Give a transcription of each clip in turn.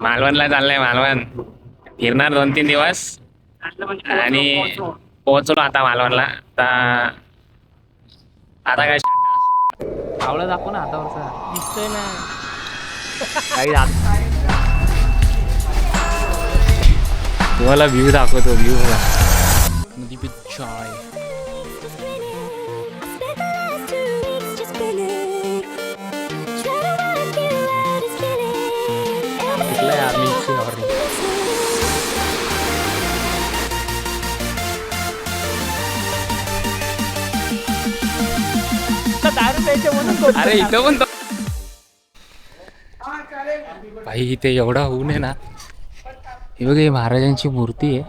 मालवणला चाललंय. मालवण फिरणार 2-3 दिवस आणि पोहोचलो आता मालवणला. आता काय आवळा दाखव ना हातावरचा दिसतोय ना. काही तुम्हाला व्ह्यू दाखवतो. व्ह्यू बघा. नदी पे चाय. कुठलं यार मिक्स आहे. अरे इथं पण भाई इथे एवढा ऊन आहे ना. हे बघ, महाराजांची मूर्ती आहे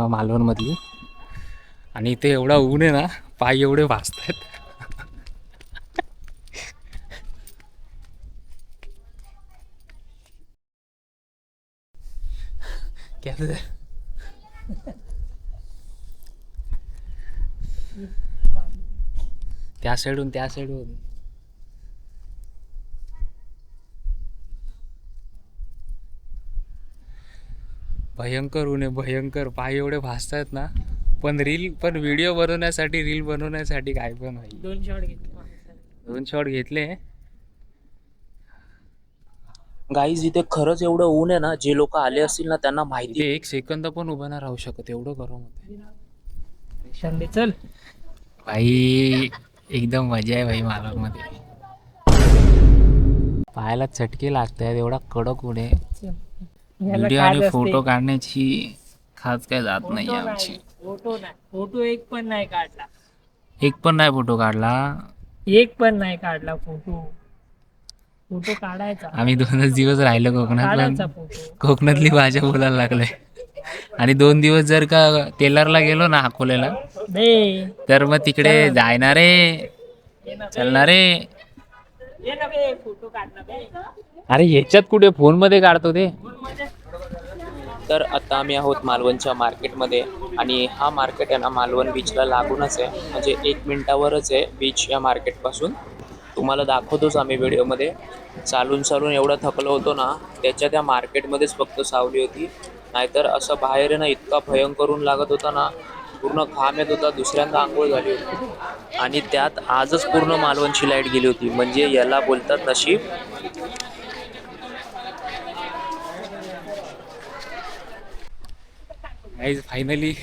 मालवण मधली. आणि इथे एवढा ऊन आहे ना, पाय एवढे भाजतायत. त्या साईडून भयंकर ऊन आहे, भयंकर. पाय एवढे भाजतायत ना. पण व्हिडिओ बनवण्यासाठी, रील बनवण्यासाठी काय पण आहे. 2 शॉट घेतले. गाईज इथे खरंच एवढं ऊन आहे ना, जे लोक आले असतील ना त्यांना माहिती. 1 सेकंद पण उभं नाही राहू शकत, एवढं गरम होते. चल भाई एकदम मजा आहे भाई मालवण मध्ये. पायाला चटके लागतात, एवढा कडक ऊन आहे. व्हिडिओ आणि फोटो काढण्याची खास काय जात नाही आमची. फोटो एक पण नाही काढला. एक पण नाही फोटो काढायचा. आम्ही 2च दिवस राहिलो कोकणात. कोकणातली भाषा बोलायला लागलोय. आणि 2 दिवस जर का टेलरला गेलो ना अकोल्याला, तर मग तिकडे जायणार रे, चलणार रे. अरे ह्याच्यात कुठे फोन मध्ये काढतो ते. तर आता आम्ही आहोत मालवणच्या मार्केटमध्ये. आणि हा मार्केट आहे ना मालवण बीचला लागूनच आहे. म्हणजे 1 मिनिटावरच आहे बीच या मार्केटपासून. तुम्हाला दाखवतोच आम्ही व्हिडिओमध्ये. चालून एवढा थकलो होतो ना, त्याच्या त्या मार्केटमध्येच फक्त सावली होती. नाहीतर असं बाहेर ना इतका भयंकर ऊन लागत होता ना, पूर्ण घाम येत होता. दुसऱ्यांदा आंघोळ झाली होती. आणि त्यात आजच पूर्ण मालवणची लाईट गेली होती. म्हणजे याला बोलतात नशीब. फायनली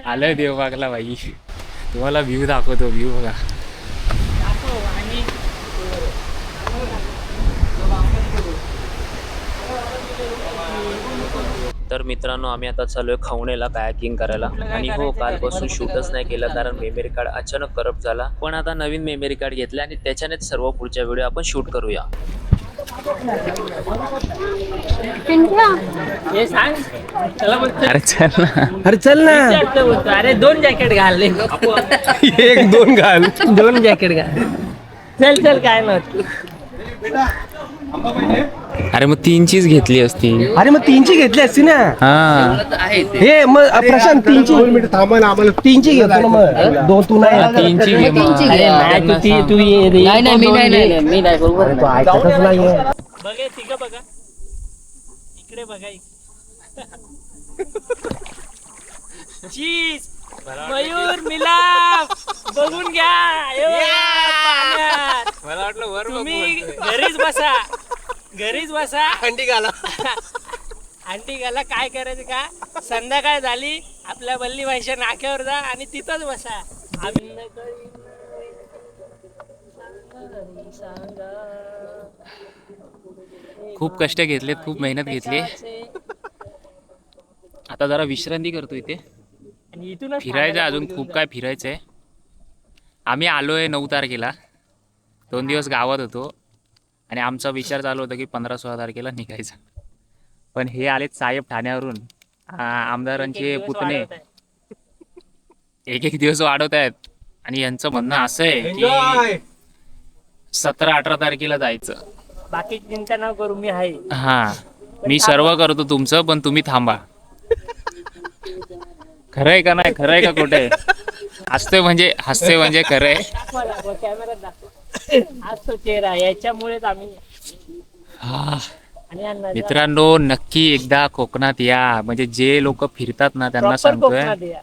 आलोय देवबागला भाई. तुम्हाला व्ह्यू दाखवतो. व्ह्यू बघा. तर मित्रांनो, आम्ही आता चालूय खवणेला कायाकिंग करायला. आणि हो, कालपासून शूटच नाही केलं कारण मेमरी कार्ड अचानक करप्ट झाला. पण आता नवीन मेमरी कार्ड घेतलं आणि त्याच्यानेच सर्व पुढच्या व्हिडिओ आपण शूट करूया. अरे चल ना. अरे 2 जॅकेट घालले. 1-2 घाल. 2 जॅकेट घाल. चल काय नव्हतं. अरे मग 3चीच घेतली असती. अरे मग 3ची घेतली असती ना. हा हे मग प्रशांत 3ची थांबा ना, आम्हाला 3ची घेतो ना. मग 2 तू नाही. 3ची घे मग. तू ये रे. नाही मी नाही बरोबर. तू ऐकतच नाहीये. बघा तिघं बघा. इकडे बघा. चीज मयूर मिलाप बघून घ्या. मला वाटलं तुम्ही घरीच बसा. अंडी घाला. काय करायचं का, संध्याकाळ झाली आपल्या बल्ली भाईच्या नाक्यावर जा आणि तिथंच बसा. खूप कष्ट घेतलेत, खूप मेहनत घेतली. आता जरा विश्रांती करतो इथे. फिरायचं अजून खूप काय फिरायचंय. आम्ही आलोय 9 तारखेला. 2 दिवस गावात होतो आणि आमचा विचार चालू होता की 15-16 तारखेला निघायचा. पण हे आलेत साहेब ठाण्यावरून, आमदारांचे पुतणे. 1-1 दिवस वाढवत आहेत. आणि यांचं म्हणणं असं आहे की 17-18 तारखेला जायचं. बाकी चिंता न करू, मी आहे. हा, मी सर्व करतो तुमचं, पण तुम्ही थांबा. खरंय का नाही, खरंय का खोटंय? हसते म्हणजे खरंय. कॅमेरात दाखव. आज तो चेहरा, याच्यामुळेच आम्ही आणि हा नजारा मित्रांनो नक्की एकदा कोकणात या. म्हणजे जे लोक फिरतात ना त्यांना proper सांगतोय कोकणात या.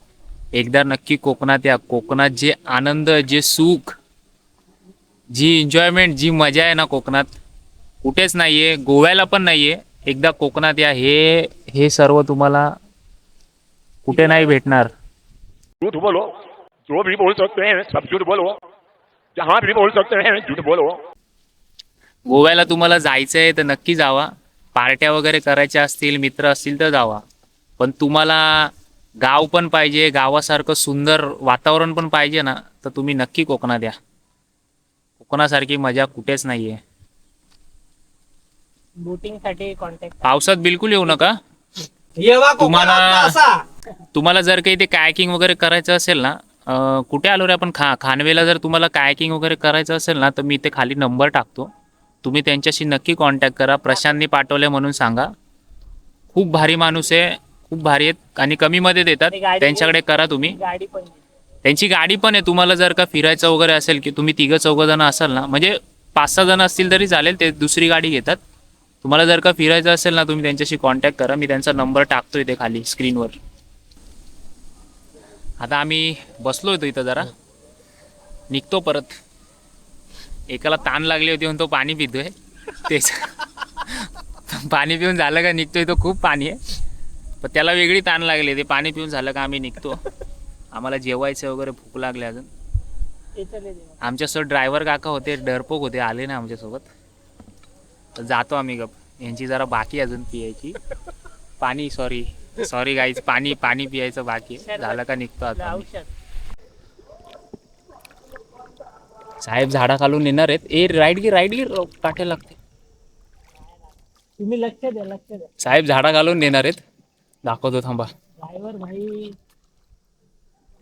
एकदा नक्की कोकणात या. कोकणात जे आनंद, जे सुख, जी एन्जॉयमेंट, जी मजा आहे ना कोकणात कुठेच नाहीये, गोव्याला पण नाहीये. एकदा कोकणात या. हे सर्व तुम्हाला कुठे नाही भेटणार. झूठ बोलो, जो भी बोल सकते हैं सब झूठ बोलो, जहाँ भी बोल सकते हैं झूठ बोलो. गोव्याला तुम्हाला जायचंय तर नक्की जावा. पार्ट्या वगैरे करायच्या असतील, मित्र असतील तर जावा. पण तुम्हाला गाव पण पाहिजे, गावासारखं सुंदर वातावरण पण पाहिजे ना, तर तुम्ही नक्की कोकणात या. कोकणासारखी मजा कुठेच नाहीये. बोटिंग साठी कॉन्टॅक्ट. पावसात बिलकुल येऊ नका. येवा तुम्हाला- कोकणात असा. तुम्हाला जर काही ते कायकिंग वगैरे करायचं असेल ना, कुठे आलो रे आपण, खानवेला जर तुम्हाला कायकिंग वगैरे करायचं असेल ना, तर मी इथे खाली नंबर टाकतो. तुम्ही त्यांच्याशी नक्की कॉन्टॅक्ट करा. प्रशांतनी पाठवले म्हणून सांगा. खूप भारी माणूस आहे, खूप भारी आहेत आणि कमीमध्ये देतात. ते गाडी- त्यांच्याकडे करा तुम्ही. गाडी पण त्यांची गाडी पण आहे. तुम्हाला जर का फिरायचं वगैरे असेल की तुम्ही 3-4 जण असाल ना, म्हणजे 5-6 जण असतील तरी चालेल, ते दुसरी गाडी घेतात. तुम्हाला जर का फिरायचं असेल ना, तुम्ही त्यांच्याशी कॉन्टॅक्ट करा. मी त्यांचा नंबर टाकतो इथे खाली स्क्रीनवर. आता आम्ही बसलो होतो इथं, जरा निघतो परत. एकाला ताण लागली होती म्हणून तो पाणी पितोय. तेच पाणी पिऊन झालं का निघतोय. तो खूप पाणी आहे, पण त्याला वेगळी ताण लागली. ते पाणी पिऊन झालं का आम्ही निघतो. आम्हाला जेवायचं वगैरे भूक लागली अजून. आमच्यासोबत ड्रायव्हर काका होते, डरपोक होते, आले ना आमच्यासोबत. तर जातो आम्ही गप. यांची जरा बाकी अजून पियायची. पाणी सॉरी गाईज, पाणी पियायचं बाकी आहे. झालं का निघतो आता आम्ही. औषध. साहेब झाडा खालून येणार आहेत. राईट घे काटे लागते. तुम्ही लक्ष द्या. साहेब झाडा घालून येणार आहेत. दाखवतो थांबा. ड्रायव्हर भाई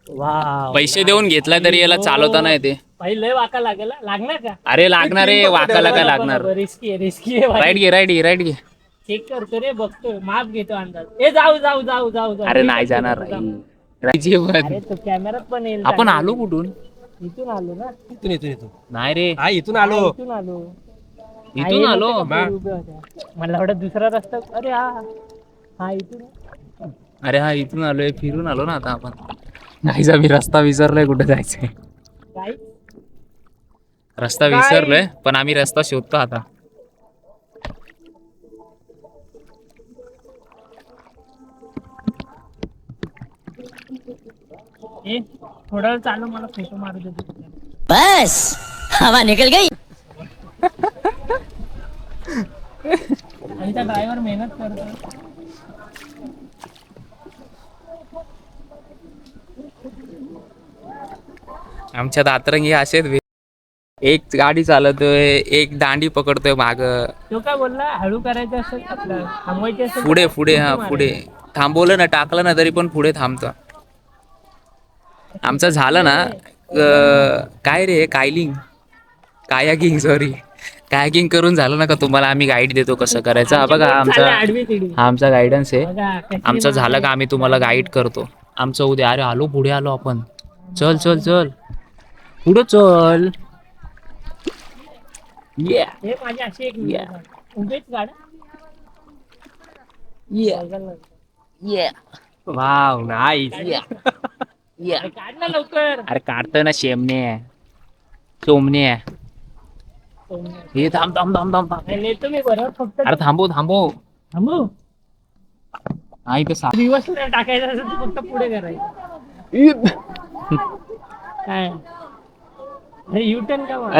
वा. पैसे देऊन घेतला तरी याला चालवता नाही येते. लय वाका लागणार का? अरे लागणार आहे, वाकाला काय लागणार. रिस्की आहे राईट घे. चेक करतो रे, बघतो, माप घेतो अंदाज. ए जाऊ. अरे नाही जाणार. अरे तो कॅमेरात पण येईल. आपण आलो कुठून? इथून आलो ना. इथून नाही रे, हा इथून आलो. इथून आलो. इथून आलो. मला वाटत दुसरा रस्ता. अरे हा इथून. अरे हा इथून आलोय, फिरून आलो ना आता आपण. नाही मी रस्ता विसरलोय, कुठे जायचंय. काय रस्ता विसरलोय, पण आम्ही रस्ता शोधतो आता. थोडा वेळ चालू, मला फोटो मारू देतो. बस हवा निकल गई. आमचा ड्रायव्हर मेहनत करतो. आमच्या दातरंगी असेच एक गाडी चालवतोय, एक दांडी पकडतोय माग. तो काय बोलला, हळू करायचं असेल आपलं, थांबवायचे असेल पुढे हा पुढे थांबवलं ना, टाकलं ना तरी पण पुढे थांबतो. आमचं झालं ना काय रे, कायाकिंग कायाकिंग करून झालं ना का तुम्हाला आम्ही गाईड देतो कसं करायचं. हा बघा आमचा गायडन्स आहे. आमचं झालं का आम्ही तुम्हाला गाईड करतो. आमचं उद्या. अरे पुढे आलो आपण. चल पुढे चल. हे माझी अशी एक उभेच गाड्या. Wow nice. काढ ना लवकर. अरे काढतोय ना सोमने. हे थांब. नेतो मी बरोबर. फक्त अरे थांबव थांबू. नाही तर दिवस नाही टाकायचा असेल तर फक्त पुढे करायचं. काय अरे युटर्न का मग?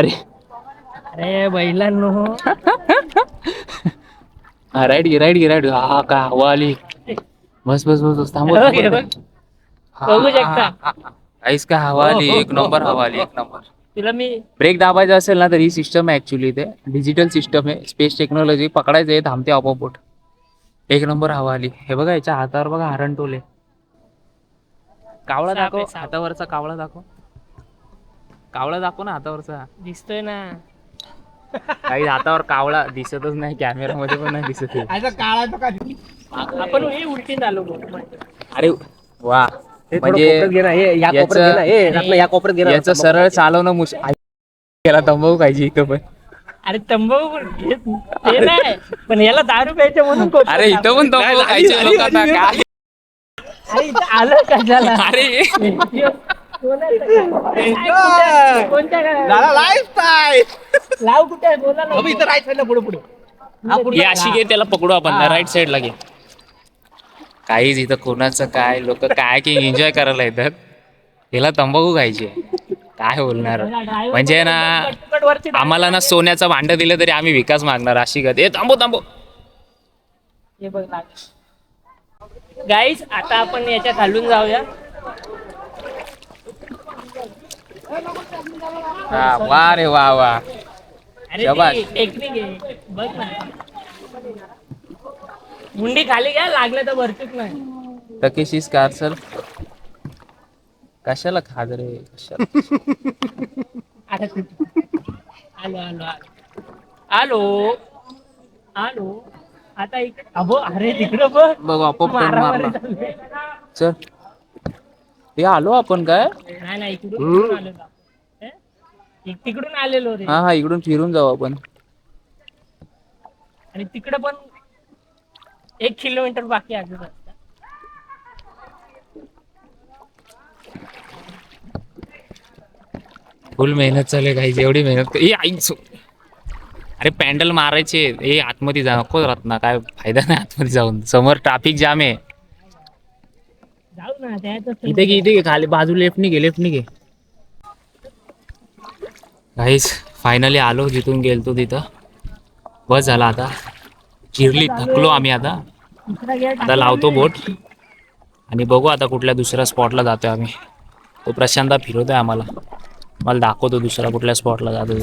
अरे बैलांनो. राईट घे. हा का हवा आली. बस थांबव. बघू शकता. आईस का हवा आली. एक नंबर हवा आली. तुला मी ब्रेक दाबायचा असेल ना तर ही सिस्टम आहे. ऍक्च्युली इथे डिजिटल सिस्टम आहे. Space technology. पकडायचं आहे, थांबते आपोआप. एक नंबर हवा आली. हे बघा, याच्या हातावर बघा हरण टोले. कावळा दाखव. हातावरचा कावळा दाखव. ना हातावरचा. दिसतोय ना. काही हातावर कावळा दिसतच नाही, कॅमेरामध्ये पण नाही दिसत. आपण हे उलटी झालो. अरे वा. म्हणजे या कोपऱ्यात याचं सरळ चालवणं केला तंबाखू खायची इथं पण. अरे तंबाखू ते नाही पण याला दारू प्यायचं म्हणून कोकणात अरे इथं पण तंबाखू खायचे लोक आता काय अरे इथं आलं कशाला अरे कोणत्या लाव कुठे आहे? बोला ना. इथं राईट साईडला पुढे पुढे हे अशी घे त्याला पकडू आपण राईट साईडला घे काहीच इथं कोणाचं काय लोक काय की एन्जॉय करायला येतात याला तंबाखू खायचे काय बोलणार म्हणजे ना वरती आम्हाला ना सोन्याचं भांड दिलं तरी आम्ही विकास मागणार अशी गत ए थांबो थांबो हे बघ गाईस आता आपण याच्या खालून जाऊया. वा रे वा वा अरे शाबास. टेक्निक आहे बघ ना. मुंडी खाली घ्या लागलं तर भरतीच नाही. टकेशीस कार सर कशाला खाद रे कशाला आता आलो आलो आलो आलो आता इकडे अबो अरे तिकडं बघ बघ आपोआप turn मारामारी मारला चालू आहे. चल हे आलो आपण काय नाही नाही इकडून आलेलो. तिकडून आलेलो रे हा इकडून फिरून जाऊ आपण आणि तिकडे पण 1 किलोमीटर बाकी आहे अजून रस्ता. फुल मेहनत चालू आहे काही एवढी मेहनत ए आईच अरे पॅन्डल मारायचे ए आतमध्ये जा नको राहत ना काय फायदा नाही आतमध्ये जाऊन समोर ट्रॅफिक जाम आहे जाऊ ना त्यातच इथे घे खाली बाजू लेफ्टनी घे काहीच फायनली आलो जिथून गेलतो तिथं बस झाला आता चिरली थकलो आम्ही आता दुसरा गेट आता लावतो बोट आणि बघू आता कुठल्या दुसऱ्या स्पॉटला जातोय आम्ही तो प्रशांत फिरवतोय आम्हाला मला दाखवतो दुसऱ्या कुठल्या स्पॉटला जातो